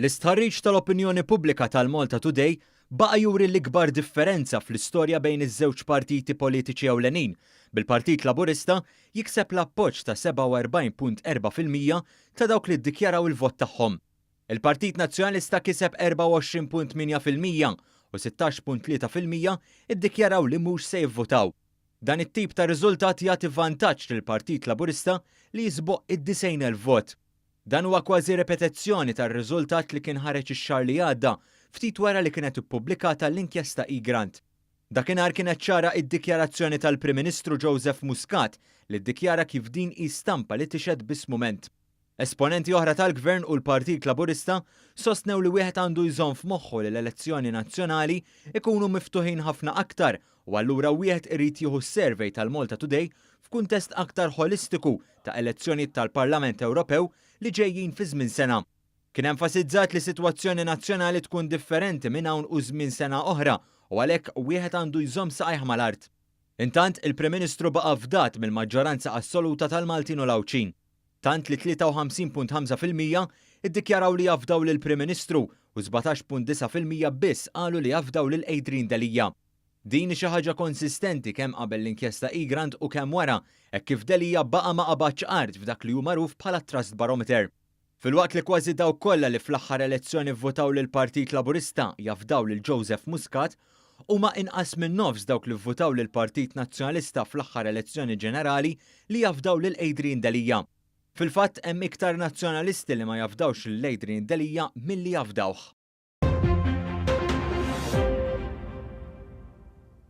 L-istħarriġ tal-opinjoni pubblika tal-Malta Today baqa' juri l-ikbar differenza fl-istorja bejn iż-żewġ partiti politiċi ewlenin, bil-Partit Laburista jikseb l-appoġġ ta' 47.4% ta' dawk li ddikjaraw il-vot tagħhom. Il-Partit Nazzjonalista kiseb 24.8% u 16.3% iddikjaraw li mhux se jivvotaw. Dan it-tip ta' riżultat jagħti vantaġġ lill-Partit Laburista li jisboq id-90,000 vot. Dan huwa kważi repetizzjoni tar-riżultat li kien ħareġ ix-xahar li għadda ftit wara li kienet ippubblikata l-inkjesta eGrant. Dakinhar kienet ċara d-dikjarazzjoni tal-Prim Ministru Joseph Muscat li ddikjara kif din hi stampa li tixhed biss mument. Esponenti oħra tal-Gvern u l-Partit Laburista sostnew li wieħed għandu jżomm f'moħħu li l-elezzjoni nazzjonali ikunu miftuħin ħafna aktar u allura wieħed irid jieħu s-survey tal-Malta Today f'kuntest aktar holistiku ta' elezzjonijiet tal-Parlament Ewropew li ġejjin fi żmien sena. Kien enfasizzat li sitwazzjoni nazzjonali tkun differenti minn hawn u żmien sena oħra u għalhekk wieħed għandu jżomm saqajh mal-art. Intant il-Prim Ministru baqa' fdat mill-maġġoranza assoluta tal-Maltin u Lawċin. Tant li 53.5% iddikjaraw li jafdaw lill-Prim Ministru u 17.9% biss qalu li jafdaw lil Adrian Delija. Din xi ħaġa konsistenti kemm qabel l-inkjesta eGrant u kemm wara hekk kif Delija baqa' ma qabadx qard f'dak li hu magħruf bħala Trust Barometer. Filwaqt li kważi dawk kollha li fl-aħħar elezzjoni vvotaw lill-Partit Laburista jafdaw lil Joseph Muscat huma inqas minn nofs dawk li vvotaw lill-Partit Nazzjonalista fl-aħħar elezzjoni ġenerali li jafdaw lil Adrian Delija. Fil-fatt hemm iktar nazzjonalisti li ma jafdawx lil Adrian Delija milli jafdawh.